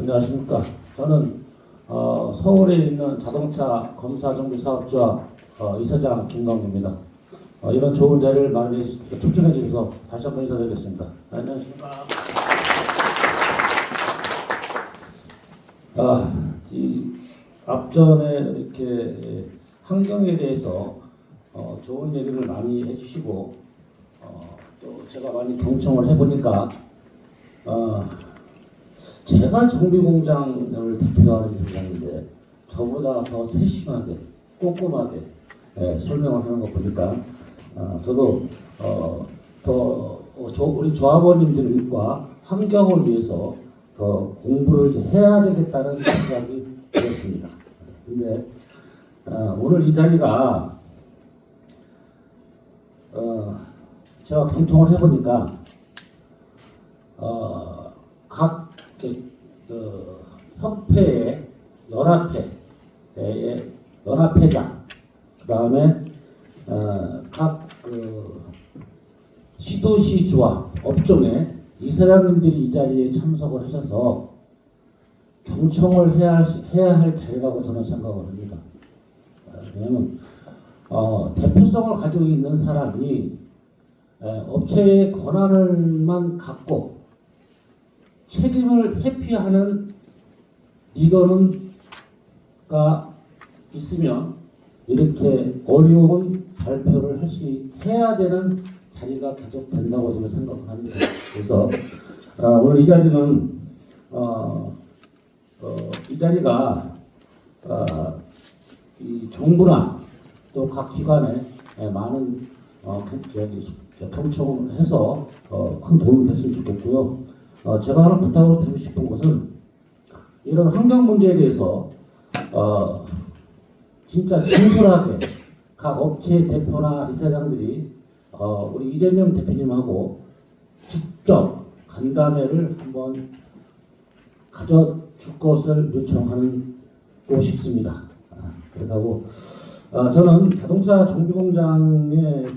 안녕하십니까. 저는 서울에 있는 자동차 검사 정비 사업자 이사장 김광규입니다. 이런 좋은 자리를 초청해 주셔서 다시 한번 인사드리겠습니다. 안녕하십니까. 이 앞전에 이렇게 환경에 대해서 좋은 얘기를 많이 해주시고 또 제가 많이 경청을 해보니까 제가 정비공장을 대표하는 회장인데 저보다 더 세심하게 꼼꼼하게 설명을 하는 거 보니까 저도 우리 조합원님들과 환경을 위해서 더 공부를 해야 되겠다는 생각이 들었습니다. 근데 오늘 이 자리가 제가 경청을 해보니까 각 협회의 연합회장, 그 다음에 각 시도시 조합, 업종의 이사장님들이 이 자리에 참석을 하셔서 경청을 해야 할 자리라고 저는 생각을 합니다. 왜냐하면 대표성을 가지고 있는 사람이 업체의 권한을만 갖고 책임을 회피하는 리더가 있으면 이렇게 어려운 발표를 해야 되는 자리가 계속 된다고 저는 생각을 합니다. 그래서 오늘 이 자리는 이 자리가 이 정부나 또 각 기관에 많은 경청을 해서 큰 도움이 됐으면 좋겠고요. 제가 하나 부탁을 드리고 싶은 것은 이런 환경 문제에 대해서 진짜 진솔하게 각 업체 대표나 이사장들이 우리 이재명 대표님하고 직접 간담회를 한번 가져줄 것을 요청하고 싶습니다. 그리고 저는 자동차 정비공장의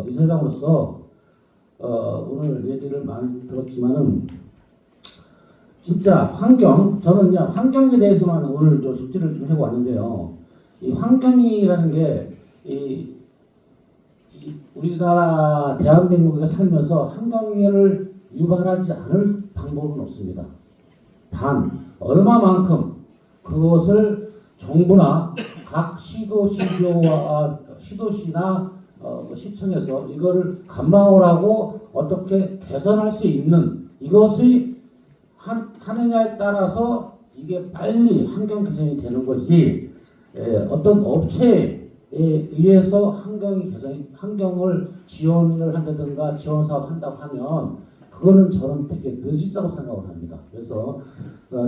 이사장으로서 오늘 얘기를 많이 들었지만은 진짜 저는 그냥 환경에 대해서만 오늘 숙지를 좀 해고 왔는데요. 이 환경이라는 게 우리나라 대한민국에 살면서 환경을 유발하지 않을 방법은 없습니다. 단 얼마만큼 그것을 정부나 각 시도시나 시청에서 이거를 감방을 하고 어떻게 개선할 수 있는 이것이 하느냐에 따라서 이게 빨리 환경 개선이 되는 거지. 어떤 업체에 의해서 환경을 지원을 한다든가 지원 사업 한다고 하면 그거는 저는 되게 늦었다고 생각을 합니다. 그래서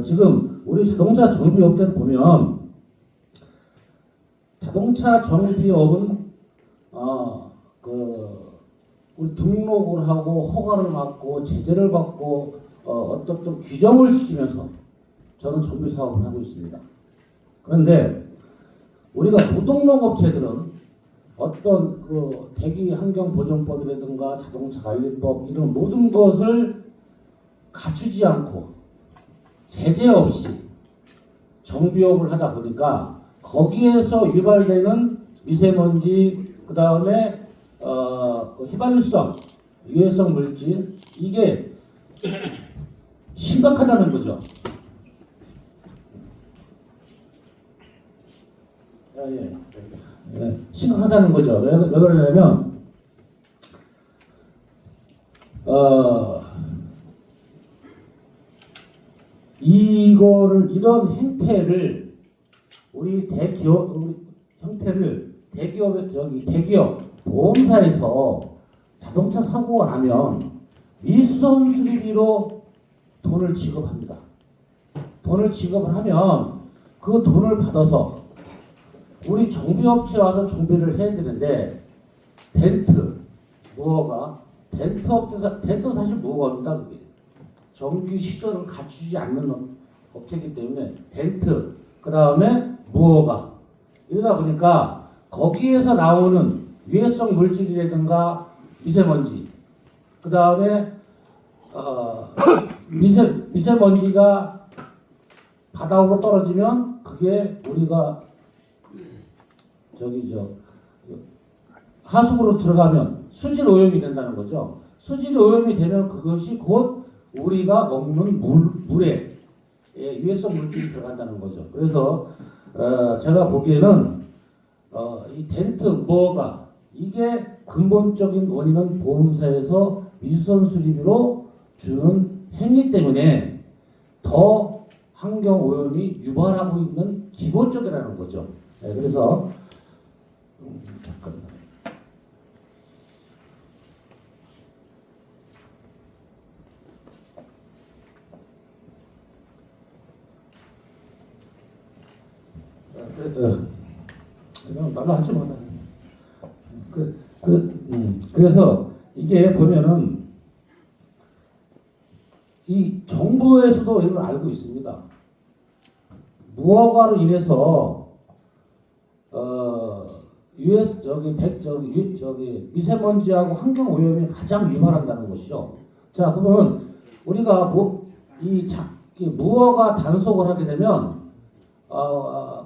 지금 우리 자동차 정비업계를 보면 자동차 정비업은 우리 등록을 하고 허가를 받고 제재를 받고 어떤 규정을 지키면서 저는 정비 사업을 하고 있습니다. 그런데 우리가 무등록 업체들은 어떤 대기 환경 보존법이라든가 자동차 관리법 이런 모든 것을 갖추지 않고 제재 없이 정비업을 하다 보니까 거기에서 유발되는 미세먼지, 그 다음에 휘발유성, 유해성 물질 이게 심각하다는 거죠. 심각하다는 거죠. 왜 그러냐면 이런 행태를 대기업 보험사에서 자동차 사고가 나면 미수선 수리비로 돈을 지급합니다. 돈을 지급을 하면 그 돈을 받아서 우리 정비업체 와서 정비를 해야 되는데 덴트 사실 무허가입니다. 그게 정규 시설을 갖추지 않는 업체이기 때문에 덴트 그 다음에 무허가 이러다 보니까 거기에서 나오는 유해성 물질이라든가 미세먼지 그 다음에 미세먼지가 바닥으로 떨어지면 그게 우리가 하수구로 들어가면 수질 오염이 된다는 거죠. 수질 오염이 되면 그것이 곧 우리가 먹는 물에 유해성 물질이 들어간다는 거죠. 그래서 제가 보기에는 이 덴트 무허가 이게 근본적인 원인은 보험사에서 미수선 수리비로 주는 행위 때문에 더 환경 오염이 유발하고 있는 기본적이라는 거죠. 그래서 잠깐만. 말로 하지 마. 그래서 이게 보면은 이 정부에서도 이걸 알고 있습니다. 무허가로 인해서 미세먼지하고 환경 오염이 가장 유발한다는 것이죠. 자, 그러면 우리가 무허가 단속을 하게 되면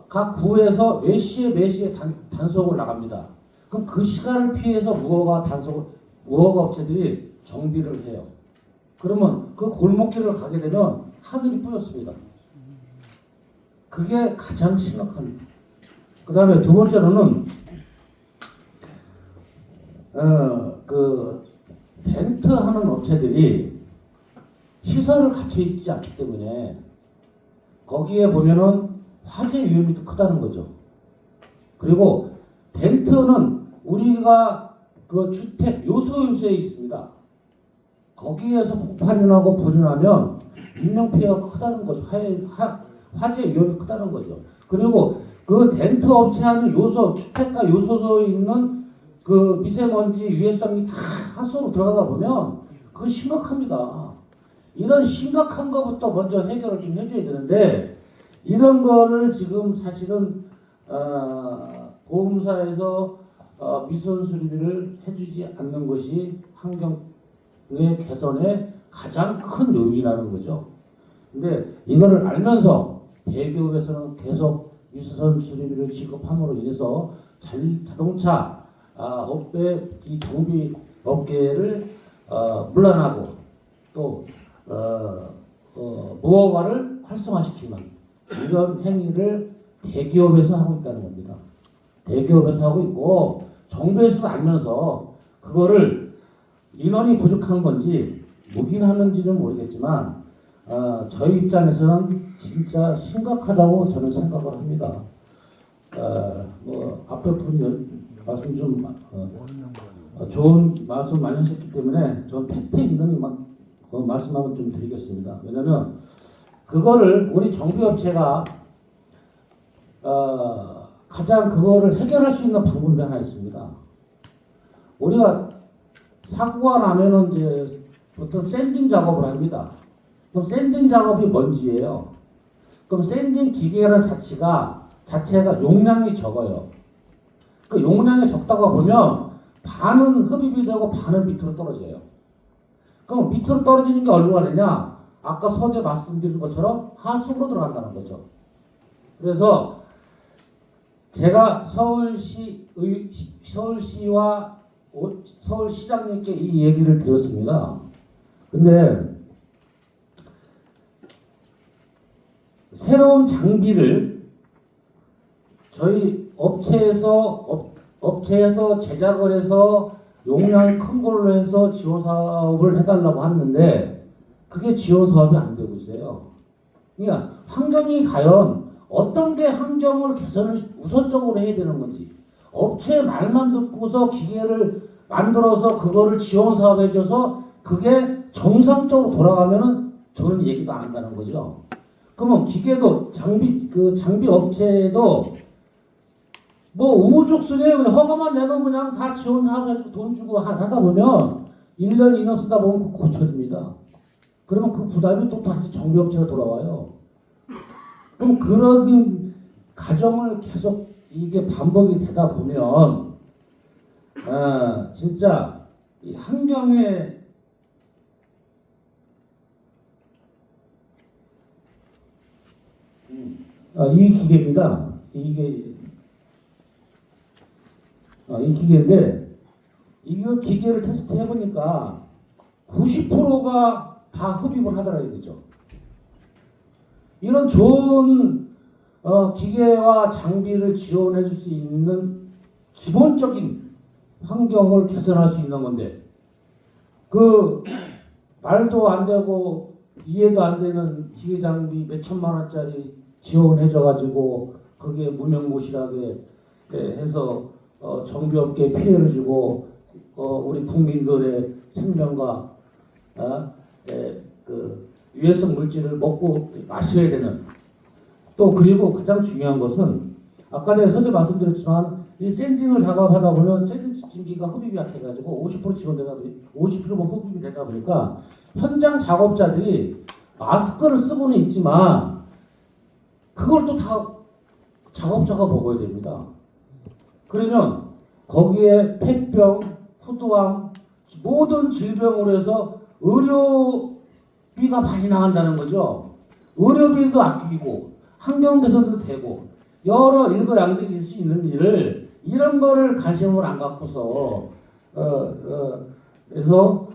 각 구에서 몇 시에 단속을 나갑니다. 그럼 그 시간을 피해서 무허가 업체들이 정비를 해요. 그러면 그 골목길을 가게 되면 하늘이 뿌였습니다. 그게 가장 심각합니다. 그 다음에 두 번째로는 그 텐트 하는 업체들이 시설을 갖춰 있지 않기 때문에 거기에 보면은 화재 위험이 더 크다는 거죠. 그리고 텐트는 우리가 그 주택 요소에 있습니다. 거기에서 폭발이 나고 불이 나면 인명피해가 크다는 거죠. 화재 위험이 크다는 거죠. 그리고 그 텐트 업체하는 주택가 요소소에 있는 그 미세먼지 유해성이 다 하수로 들어가다 보면 그건 심각합니다. 이런 심각한 것부터 먼저 해결을 좀 해줘야 되는데 이런 거를 지금 사실은 보험사에서 미수선 수리비를 해주지 않는 것이 환경의 개선의 가장 큰 요인이라는 거죠. 근데 이거를 알면서 대기업에서는 계속 미수선 수리비를 지급함으로 인해서 자동차 업계 이 정비 업계를 물러나고 또 무허가를 활성화시키는 이런 행위를 대기업에서 하고 있다는 겁니다. 대기업에서 하고 있고 정부에서도 알면서 그거를 인원이 부족한 건지 묵인하는지는 모르겠지만 저희 입장에서는 진짜 심각하다고 저는 생각을 합니다. 앞에 분이 말씀 좀 좋은 말씀 많이 하셨기 때문에 전 팩트 있는 말씀만 좀 드리겠습니다. 왜냐하면 그거를 우리 정비업체가 가장 그거를 해결할 수 있는 방법이 하나 있습니다. 우리가 사고가 나면은 이제 보통 샌딩 작업을 합니다. 그럼 샌딩 작업이 뭔지예요. 그럼 샌딩 기계라는 자체가 용량이 적어요. 그 용량이 적다가 보면 반은 흡입이 되고 반은 밑으로 떨어져요. 그럼 밑으로 떨어지는 게 어디로 가느냐? 아까 서두에 말씀드린 것처럼 하수구로 들어간다는 거죠. 그래서 제가 서울시와 서울시장님께 이 얘기를 드렸습니다. 근데 새로운 장비를 저희 업체에서 제작을 해서 용량이 큰 걸로 해서 지원 사업을 해달라고 하는데 그게 지원 사업이 안 되고 있어요. 그러니까 환경이 과연 어떤 게 환경을 개선을 우선적으로 해야 되는 건지 업체의 말만 듣고서 기계를 만들어서 그거를 지원 사업 해줘서 그게 정상적으로 돌아가면은 저는 얘기도 안 한다는 거죠. 그러면 기계도 장비 업체도 뭐 우후죽순이에요. 그냥 허가만 내면 그냥 다 지원 사업 돈 주고 하다 보면 1년 2년 쓰다 보면 고쳐집니다. 그러면 그 부담이 또 다시 정비업체가 돌아와요. 그럼 그런 과정을 계속 이게 반복이 되다 보면 진짜 이 환경에 이 기계입니다. 이게 이 기계인데 이거 기계를 테스트 해보니까 90%가 다 흡입을 하더라고요. 그죠? 이런 좋은 기계와 장비를 지원해 줄 수 있는 기본적인 환경을 개선할 수 있는 건데 그 말도 안 되고 이해도 안 되는 기계 장비 몇 천만 원짜리 지원해 줘 가지고 그게 무명무실하게 해서 정비업계에 피해를 주고 우리 국민들의 생명과 그 유해성 물질을 먹고 마셔야 되는 또 그리고 가장 중요한 것은 아까 내가 선제 말씀드렸지만 이 샌딩을 작업하다 보면 샌딩 집중기가 흡입이 약해가지고 50% 지원되다 50% 흡입이 되다 보니까 현장 작업자들이 마스크를 쓰고는 있지만 그걸 또 다 작업자가 먹어야 됩니다. 그러면 거기에 폐병, 후두암 모든 질병으로 해서 의료비가 많이 나간다는 거죠. 의료비도 아끼고 환경 개선도 되고 여러 일거양득이 있을 수 있는 일을 이런 거를 관심을 안 갖고서 그래서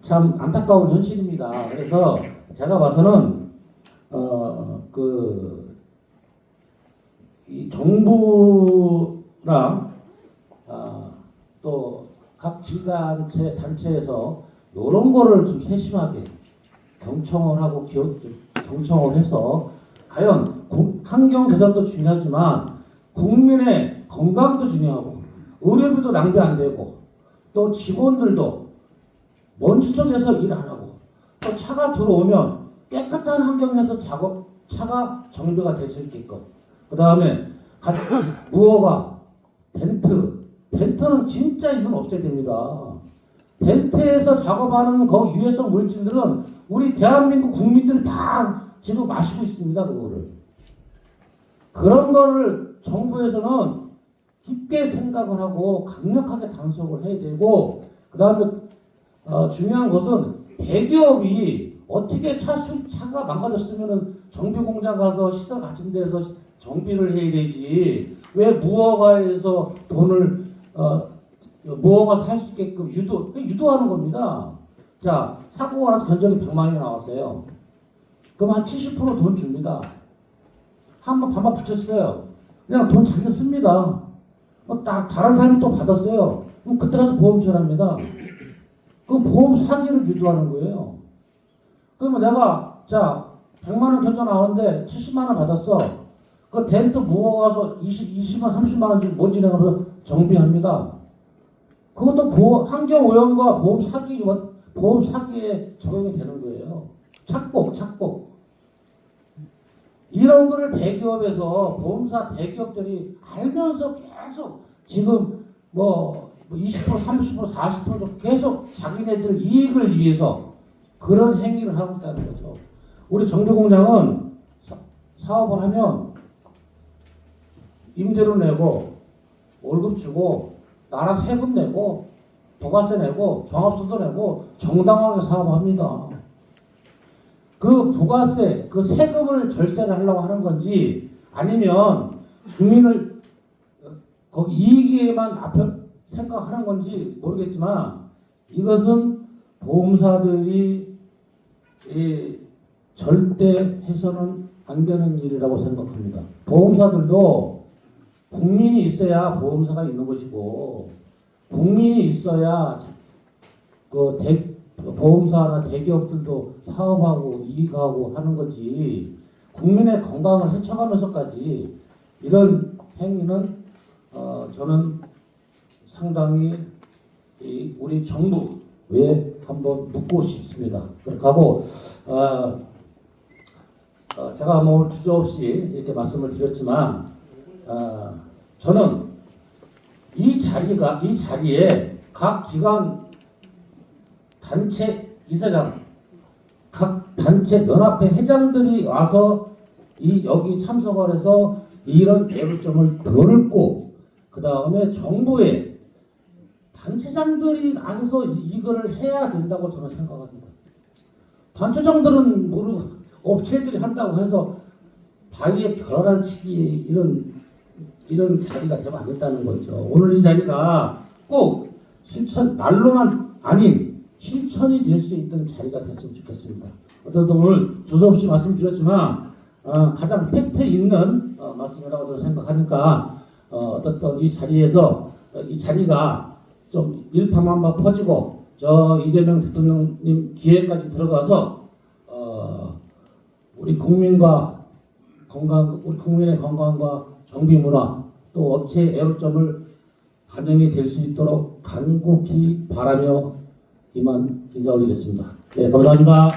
참 안타까운 현실입니다. 그래서 제가 봐서는 이 정부랑 또 각 단체에서 이런 거를 좀 세심하게 경청을 하고 경청을 해서 과연 환경 개선도 중요하지만 국민의 건강도 중요하고 의료비도 낭비 안 되고 또 직원들도 먼지 속에서 일 안 하고 또 차가 들어오면 깨끗한 환경에서 차가 정비가 될 수 있게끔 그 다음에 무허가 텐트는 진짜 이건 없애야 됩니다. 텐트에서 작업하는 그 유해성 물질들은 우리 대한민국 국민들이 다 지금 마시고 있습니다. 그거를 그런 거를 정부에서는 깊게 생각을 하고 강력하게 단속을 해야 되고 그 다음에 중요한 것은 대기업이 어떻게 차가 망가졌으면 정비공장 가서 시설 같은 데서 정비를 해야 되지 왜 무허가에서 돈을 무허가 살 수 있게끔 유도하는 겁니다. 자, 사고가 나서 견적이 100만 원이 나왔어요. 그럼 한 70% 돈 줍니다. 한번 반박 붙였어요. 그냥 돈 자기가 씁니다. 다른 사람이 또 받았어요. 그럼 그때 가서 보험 처리합니다. 그럼 보험 사기를 유도하는 거예요. 그러면 내가 100만 원 견적 나왔는데 70만 원 받았어. 그 텐트 무허가 가서 20만 30만 원 주고 먼지 내가면서 정비합니다. 그것도 환경오염과 보험 사기에 적용이 되는 거예요. 착복. 이런 거를 대기업에서 보험사 대기업들이 알면서 계속 지금 20%, 30%, 40% 계속 자기네들 이익을 위해서 그런 행위를 하고 있다는 거죠. 우리 정비공장은 사업을 하면 임대료 내고 월급 주고 나라 세금 내고 부가세 내고 종합소득 내고 정당하게 사업합니다. 그 부가세, 그 세금을 절세를 하려고 하는 건지 아니면 국민을 거기 이익에만 앞에 생각하는 건지 모르겠지만 이것은 보험사들이 절대 해서는 안 되는 일이라고 생각합니다. 보험사들도 국민이 있어야 보험사가 있는 것이고 국민이 있어야 보험사나 대기업들도 사업하고 이익하고 하는 거지 국민의 건강을 해쳐가면서까지 이런 행위는 저는 상당히 우리 정부에 한번 묻고 싶습니다. 그렇고 제가 주저없이 이렇게 말씀을 드렸지만 저는 이 자리에 각 기관 단체 이사장, 각 단체 연합회 회장들이 와서 여기 참석을 해서 이런 애로점을 들었고 그 다음에 정부의 단체장들이 나서서 이거를 해야 된다고 저는 생각합니다. 단체장들은 업체들이 한다고 해서 자기의 결혼치기 이런 자리가 되면 안 된다는 거죠. 오늘 이 자리가 꼭 실천 말로만 아닌 실천이 될 수 있던 자리가 됐으면 좋겠습니다. 어쨌든 오늘 두서없이 말씀드렸지만 가장 팩트 있는 말씀이라고 저는 생각하니까 어떤 이 자리에서 이 자리가 좀 일파만파 퍼지고 저 이재명 대통령님 기회까지 들어가서 우리 국민과 우리 국민의 건강과 정비 문화 또 업체의 애로점을 반영이 될 수 있도록 간곡히 바라며 이만 인사 올리겠습니다. 네, 감사합니다.